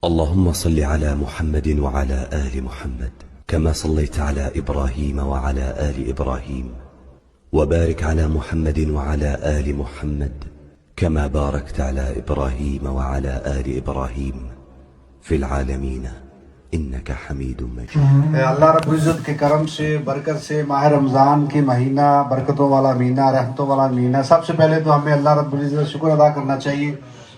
اللهم صل على محمد وعلى آل محمد كما صليت على إبراهيم وعلى آل إبراهيم وبارك على محمد وعلى آل محمد كما باركت على إبراهيم وعلى آل إبراهيم في العالمين إنك حميد مجيد. اللہ رب العزت کے کرم سے برکت سے ماہ رمضان کے مہینہ برکتوں والا مہینہ رحمتوں والا مہینہ. سب سے پہلے تو ہمیں اللہ رب العزت شکر ادا کرنا چاہیے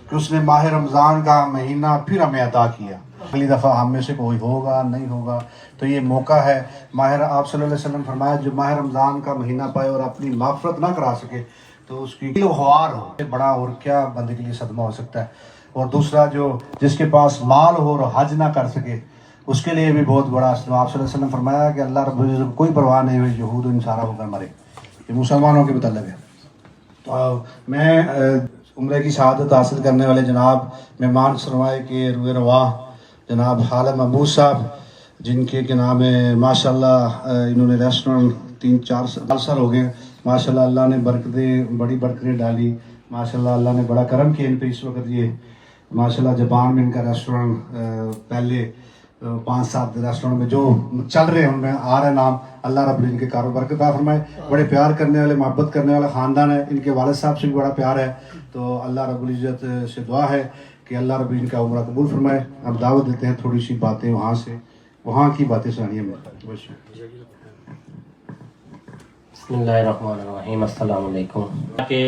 کہ اس نے ماہ رمضان کا مہینہ پھر ہمیں عطا کیا. اگلی دفعہ ہم میں سے کوئی ہوگا نہیں ہوگا تو یہ موقع ہے. آپ صلی اللہ علیہ وسلم فرمایا جو ماہ رمضان کا مہینہ پائے اور اپنی مغفرت نہ کرا سکے تو اس کی خوار ہو. بڑا اور کیا بندے کے لیے صدمہ ہو سکتا ہے. اور دوسرا جس کے پاس مال ہو اور حج نہ کر سکے اس کے لیے بھی بہت بڑا صدمہ. آپ صلی اللہ علیہ وسلم فرمایا کہ اللہ رب العزت کو کوئی پرواہ نہیں ہوئی یہود و نصارہ ہو کر مرے. یہ مسلمانوں کے متعلق ہے. تو میں عمرے کی شہادت حاصل کرنے والے جناب مہمان سرمائے کے روئے رواں جناب حالم ابو صاحب جن کے نام ہے ماشاء اللہ انہوں نے ریسٹورنٹ 3-4 سال ہو گئے. ماشاء اللہ اللہ نے بڑی برکتیں ڈالی. ماشاء اللہ اللہ نے بڑا کرم کیا ان پہ. اس وقت یہ ماشاء اللہ جاپان میں ان کا ریسٹورنٹ پہلے 5-7 ریسٹورنٹ میں جو چل رہے ہیں ان میں آ رہا ہے نام. اللہ رب ان کے کاروبار برکت عطا فرمائے. بڑے پیار کرنے والے محبت کرنے والا خاندان ہے. ان کے والد صاحب سے بھی بڑا پیار ہے. تو اللہ رب العزت سے دعا ہے کہ اللہ رب ان کا عمرہ قبول فرمائے. اب دعوت دیتے ہیں تھوڑی سی باتیں وہاں کی باتیں سنائیے. بسم اللہ الرحمن الرحیم. السلام علیکم. کہ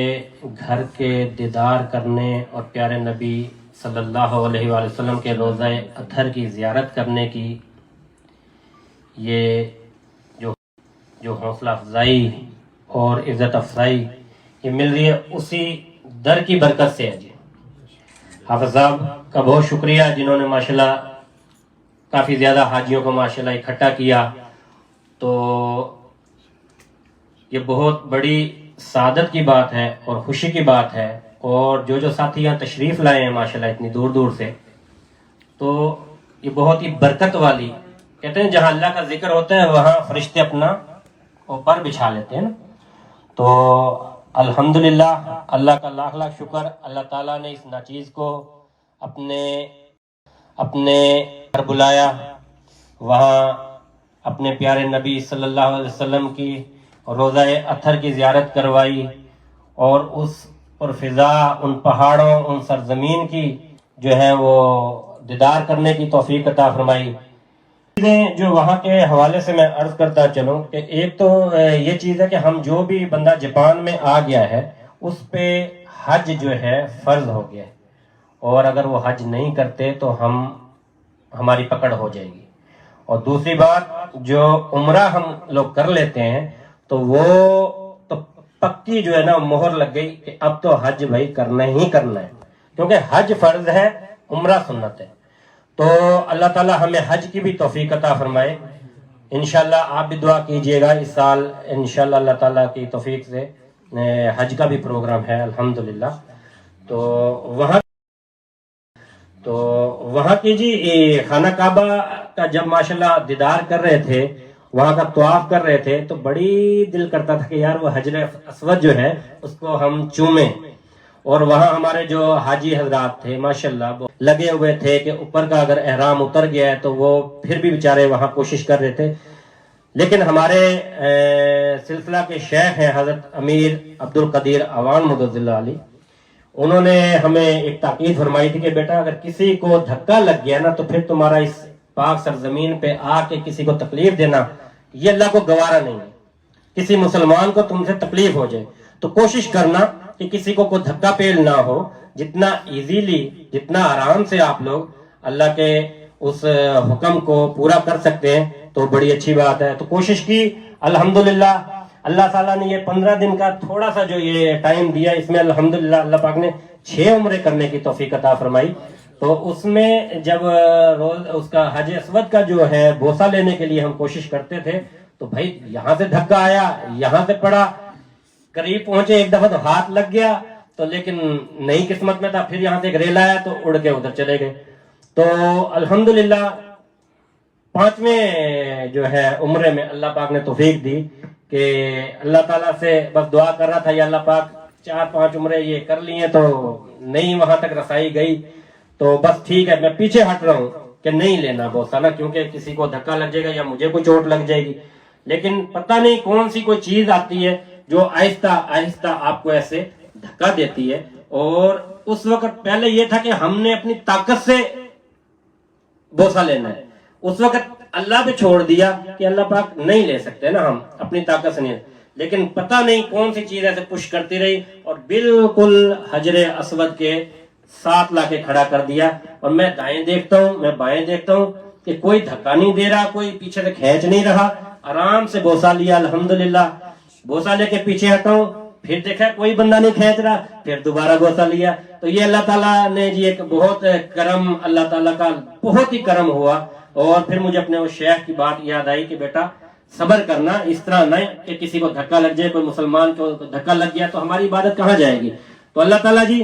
گھر کے دیدار کرنے اور پیارے نبی صلی اللہ علیہ وآلہ وسلم کے روزہ اطہر کی زیارت کرنے کی یہ جو حوصلہ افزائی اور عزت افزائی یہ مل رہی ہے اسی در کی برکت سے ہے. جی حافظ صاحب کا بہت شکریہ جنہوں نے ماشاءاللہ کافی زیادہ حاجیوں کو ماشاءاللہ اکٹھا کیا. تو یہ بہت بڑی سعادت کی بات ہے اور خوشی کی بات ہے. اور جو ساتھی یہاں تشریف لائے ہیں ماشاءاللہ اتنی دور دور سے تو یہ بہت ہی برکت والی. کہتے ہیں جہاں اللہ کا ذکر ہوتا ہے وہاں فرشتے اپنا اوپر بچھا لیتے ہیں. تو الحمدللہ اللہ کا لاکھ لاکھ شکر. اللہ تعالیٰ نے اس ناچیز کو اپنے گھر بلایا, وہاں اپنے پیارے نبی صلی اللہ علیہ وسلم کی روزہ اطہر کی زیارت کروائی اور اس پرفضا ان پہاڑوں ان سرزمین کی جو ہے وہ دیدار کرنے کی توفیق عطا فرمائی. جو وہاں کے حوالے سے میں عرض کرتا چلوں کہ ایک تو یہ چیز ہے کہ ہم جو بھی بندہ جاپان میں آ گیا ہے اس پہ حج جو ہے فرض ہو گیا ہے, اور اگر وہ حج نہیں کرتے تو ہماری پکڑ ہو جائے گی. اور دوسری بات جو عمرہ ہم لوگ کر لیتے ہیں تو وہ تو پکی جو ہے نا مہر لگ گئی کہ اب تو حج بھائی کرنا ہی کرنا ہے, کیونکہ حج فرض ہے عمرہ سنت ہے. تو اللہ تعالیٰ ہمیں حج کی بھی توفیق عطا فرمائے. انشاءاللہ آپ بھی دعا کیجئے گا. اس سال انشاءاللہ اللہ تعالیٰ کی توفیق سے حج کا بھی پروگرام ہے الحمدللہ. تو وہاں کی جی خانہ کعبہ کا جب ماشاءاللہ دیدار کر رہے تھے, وہاں کا طواف کر رہے تھے تو بڑی دل کرتا تھا کہ یار وہ حجر اسود جو ہے اس کو ہم چومیں. اور وہاں ہمارے جو حاجی حضرات تھے ماشاءاللہ وہ لگے ہوئے تھے کہ اوپر کا اگر احرام اتر گیا ہے تو وہ پھر بھی بیچارے وہاں کوشش کر رہے تھے. لیکن ہمارے سلسلہ کے شیخ ہیں حضرت امیر عبدالقدیر اوان مدد اللہ علی, انہوں نے ہمیں ایک تاکید فرمائی تھی کہ بیٹا اگر کسی کو دھکا لگ گیا نا تو پھر تمہارا اس پاک سرزمین پہ آ کے کسی کو تکلیف دینا یہ اللہ کو گوارا نہیں ہے. کسی مسلمان کو تم سے تکلیف ہو جائے تو کوشش کرنا کہ کسی کو کوئی دھکا پیل نہ ہو. جتنا ایزیلی جتنا آرام سے آپ لوگ اللہ کے اس حکم کو پورا کر سکتے ہیں تو بڑی اچھی بات ہے. تو کوشش کی الحمدللہ. اللہ تعالیٰ نے یہ 15 دن کا تھوڑا سا جو یہ ٹائم دیا اس میں الحمدللہ اللہ پاک نے 6 عمرے کرنے کی توفیق عطا فرمائی. تو اس میں جب روز اس کا حج اسود کا جو ہے بوسہ لینے کے لیے ہم کوشش کرتے تھے تو بھائی یہاں سے دھکا آیا, یہاں سے پڑا, قریب پہنچے, ایک دفعہ تو ہاتھ لگ گیا تو لیکن نئی قسمت میں تھا, پھر یہاں سے ایک ریل آیا تو اڑ کے ادھر چلے گئے. تو الحمدللہ 5ویں جو ہے عمرے میں اللہ پاک نے توفیق دی کہ اللہ تعالیٰ سے بس دعا کر رہا تھا یا اللہ پاک 4-5 عمرے یہ کر لیے تو نہیں وہاں تک رسائی گئی. تو بس ٹھیک ہے، میں پیچھے ہٹ رہا ہوں کہ نہیں لینا بوسا نا، کیونکہ کسی کو دھکا لگ جائے گا یا مجھے کوئی چوٹ لگ جائے گی. لیکن پتہ نہیں کون سی کوئی چیز آتی ہے جو آہستہ آہستہ آپ کو ایسے دھکا دیتی ہے. اور اس وقت پہلے یہ تھا کہ ہم نے اپنی طاقت سے بوسا لینا ہے، اس وقت اللہ پہ چھوڑ دیا کہ اللہ پاک نہیں لے سکتے نا، ہم اپنی طاقت سے نہیں. لیکن پتہ نہیں کون سی چیز ایسے پش کرتی رہی اور بالکل حجر اسود کے ساتھ لا کے کھڑا کر دیا. اور میں دائیں دیکھتا ہوں، میں بائیں دیکھتا ہوں کہ کوئی دھکا نہیں دے رہا، کوئی پیچھے سے کھینچ نہیں رہا. آرام سے بوسا لیا الحمدللہ. بوسا لے کے پیچھے ہٹا ہوں، پھر دیکھا کوئی بندہ نہیں کھینچ رہا، پھر دوبارہ بوسا لیا. تو یہ اللہ تعالیٰ نے جی ایک بہت کرم، اللہ تعالیٰ کا بہت ہی کرم ہوا. اور پھر مجھے اپنے وہ شیخ کی بات یاد آئی کہ بیٹا صبر کرنا، اس طرح نہیں کہ کسی کو دھکا لگ جائے، کوئی مسلمان کو دھکا لگ گیا تو ہماری عبادت کہاں جائے گی. تو اللہ تعالیٰ جی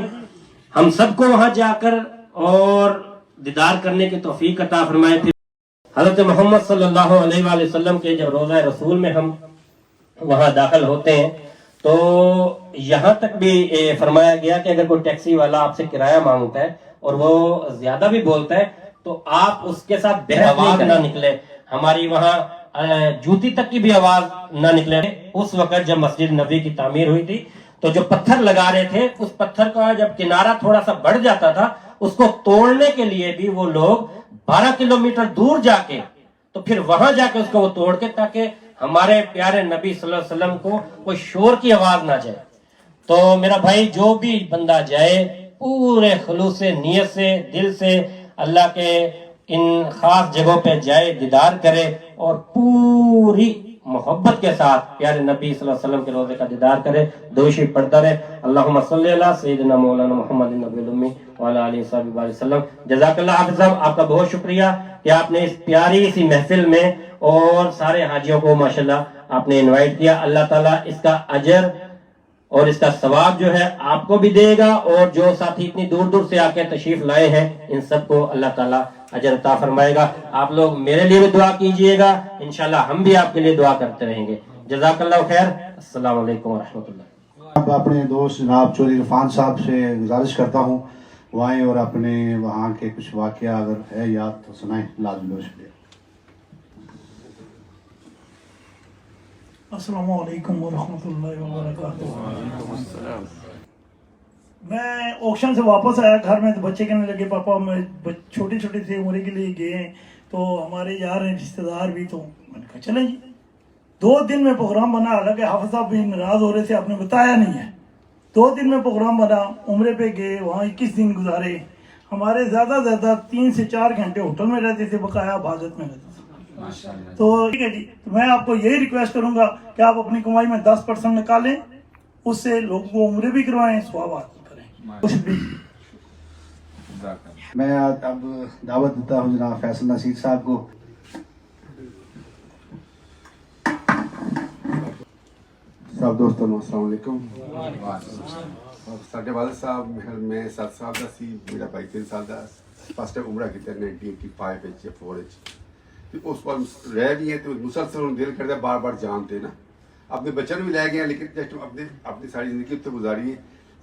ہم سب کو وہاں جا کر اور دیدار کرنے کی توفیق عطا فرمائے. پھر حضرت محمد صلی اللہ علیہ وآلہ وسلم کے جب روضہ رسول میں ہم وہاں داخل ہوتے ہیں تو یہاں تک بھی فرمایا گیا کہ اگر کوئی ٹیکسی والا آپ سے کرایہ مانگتا ہے اور وہ زیادہ بھی بولتا ہے تو آپ اس کے ساتھ بے آواز نہ نکلے. ہماری وہاں جوتی تک کی بھی آواز نہ نکلے. اس وقت جب مسجد نبی کی تعمیر ہوئی تھی تو جو پتھر لگا رہے تھے، اس پتھر کا جب کنارہ تھوڑا سا بڑھ جاتا تھا، اس کو توڑنے کے لیے بھی وہ لوگ 12 کلومیٹر دور جا کے تو پھر وہاں جا کے اس کو وہ توڑ کے، تاکہ ہمارے پیارے نبی صلی اللہ علیہ وسلم کو کوئی شور کی آواز نہ جائے. تو میرا بھائی جو بھی بندہ جائے پورے خلوص سے، نیت سے، دل سے اللہ کے ان خاص جگہوں پہ جائے، دیدار کرے اور پوری محبت کے ساتھ پیارے نبی صلی اللہ علیہ وسلم کے روضے کا دیدار کرے. دوشی پڑھتا رہے اللہم صلی اللہ سیدنا مولانا محمد النبی الامی وعلی آلہ وصحبہ وسلم. جزاک اللہ حافظ صاحب، آپ کا بہت شکریہ کہ آپ نے اس پیاری سی محفل میں اور سارے حاجیوں کو ماشاءاللہ آپ نے انوائٹ کیا. اللہ تعالیٰ اس کا اجر اور اس کا ثواب جو ہے آپ کو بھی دے گا، اور جو ساتھی اتنی دور دور سے آ کے تشریف لائے ہیں ان سب کو اللہ تعالیٰ اجر عطا فرمائے گا. آپ لوگ میرے لیے بھی دعا کیجئے گا، انشاءاللہ ہم بھی آپ کے لیے دعا کرتے رہیں گے. جزاک اللہ خیر. السلام علیکم ورحمۃ اللہ. اب اپنے دوست جناب چودھری عرفان صاحب سے گزارش کرتا ہوں وہ آئیں اور اپنے وہاں کے کچھ واقعہ اگر ہے یاد تو سنائیں. لازم شکریہ. السلام علیکم ورحمۃ اللہ وبرکاتہ. میں آکشن سے واپس آیا گھر میں تو بچے کہنے لگے پاپا میں چھوٹے چھوٹے تھے عمرے کے لیے گئے ہیں تو ہمارے یار ہیں رشتہ دار بھی. تو میں نے کہا چلیں جی. 2 دن میں پروگرام بنا، حالانکہ حافظ صاحب بھی ناراض ہو رہے تھے، آپ نے بتایا نہیں ہے. 2 دن میں پروگرام بنا، عمرے پہ گئے، وہاں 21 دن گزارے. ہمارے زیادہ سے زیادہ 3 سے 4 گھنٹے ہوٹل میں رہتے تھے، بقایا حفاظت میں رہتے تھے. تو ٹھیک ہے جی، تو میں آپ کو یہی ریکویسٹ کروں گا کہ آپ اپنی کمائی میں 10% نکالیں، اس سے لوگوں کو عمرے بھی کروائیں، ثوابات بھی کریں. کچھ بھی میں اب دعوت دیتا ہوں جناب فیصل نصیر صاحب کو. سب دوستوں السلام علیکم. ਸਾਡੇ ਵਾਲਦ ਸਾਹਿਬ ਮੈਂ 7 ਸਾਲ ਦਾ ਸੀ, ਮੇਰਾ ਭਾਈ 3 ਸਾਲ ਦਾ. ਫਸਟ ਟਾਈਮ ਉਮਰਾ ਕੀਤਾ 1985 ਵਿੱਚ ਜਾਂ 4 ਵਿੱਚ, ਤੇ ਉਸ ਵਾਰ ਰਹਿ ਵੀ ਹੈ ਤੇ ਮੁਸਲਸਲ ਹੁਣ ਦਿਲ ਕਰਦਾ ਬਾਰ-ਬਾਰ ਜਾਣ ਤੇ ਨਾ. ਆਪਣੇ ਬੱਚਿਆਂ ਨੂੰ ਵੀ ਲੈ ਗਏ ਲੇਕਿਨ ਜਸਟ ਆਪਣੀ ਸਾਰੀ ਜ਼ਿੰਦਗੀ ਉੱਥੇ ਗੁਜ਼ਾਰੀ ਹੈ.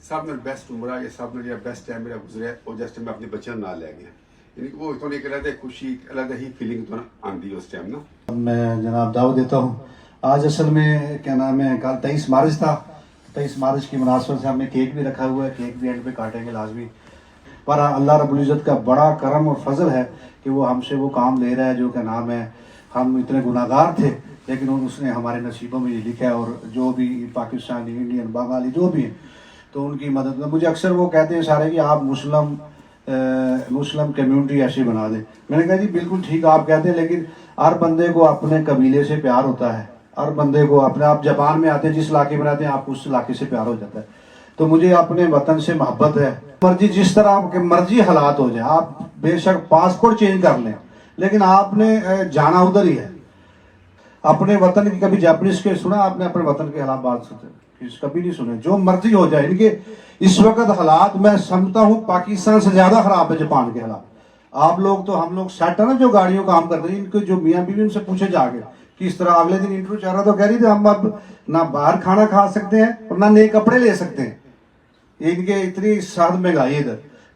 ਸਭ ਨਾਲ ਬੈਸਟ ਉਮਰਾ ਜਾਂ ਸਭ ਨਾਲ ਜਿਹੜਾ ਬੈਸਟ ਟਾਈਮ ਮੇਰਾ ਗੁਜ਼ਰਿਆ ਉਹ ਜਸਟ ਮੈਂ ਆਪਣੇ ਬੱਚਿਆਂ ਨਾਲ ਲੈ ਗਿਆ. یعنی وہ تو ایک علیحدہ خوشی، علیحدہ ہی فیلنگ تو آتی ہے اس ٹائم نا. میں جناب دعوت دیتا ہوں. آج اصل میں کیا نام ہے، کل 23 مارچ تھا. 23 مارچ کی مناسبت سے ہم نے کیک بھی رکھا ہوا ہے، کیک بھی اینڈ پہ کاٹیں گے لازمی. پر اللہ رب العزت کا بڑا کرم اور فضل ہے کہ وہ ہم سے وہ کام لے رہا ہے جو کہ نام ہے. ہم اتنے گناہگار تھے لیکن اس نے ہمارے نصیبوں میں یہ لکھا ہے. اور جو بھی پاکستانی، انڈین، بنگالی جو بھی ہیں تو ان کی مدد میں مجھے اکثر وہ کہتے ہیں سارے کہ آپ مسلم کمیونٹی ایسی بنا دیں. میں نے کہا جی بالکل ٹھیک آپ کہتے ہیں، لیکن ہر بندے کو اپنے قبیلے سے پیار ہوتا ہے. ہر بندے کو اپنے، آپ جاپان میں آتے ہیں جس علاقے میں رہتے ہیں آپ کو اس علاقے سے پیار ہو جاتا ہے. تو مجھے اپنے وطن سے محبت ہے. مرضی جس طرح آپ کے مرضی حالات ہو جائیں، آپ بے شک پاسپورٹ چینج کر لیں لیکن آپ نے جانا ادھر ہی ہے. اپنے وطن کی کبھی جاپنیز کے سنا آپ نے اپنے وطن کے خلاف بات سنتے کبھی نہیں سنے. جو مرضی ہو جائے، ان کے اس وقت حالات میں سمجھتا ہوں پاکستان سے زیادہ خراب ہے جاپان کے حالات. آپ لوگ تو ہم لوگ سیٹ ہے نا جو گاڑیوں کام کرتے ہیں، ان کے جو میاں بیوی ان سے پوچھے جا کے کس طرح. اگلے دن انٹرویو چل رہا تو کہہ رہی تھی ہم اب نہ باہر کھانا کھا سکتے ہیں اور نہ نئے کپڑے لے سکتے ہیں. ان کے اتنی سخت مہنگائی ادھر.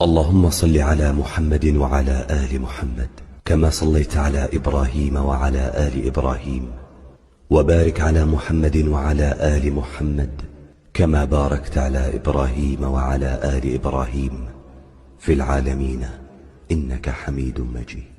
اللهم صل على محمد وعلى آل محمد كما صليت على إبراهيم وعلى آل إبراهيم وبارك على محمد وعلى آل محمد كما باركت على إبراهيم وعلى آل إبراهيم في العالمين إنك حميد مجيد.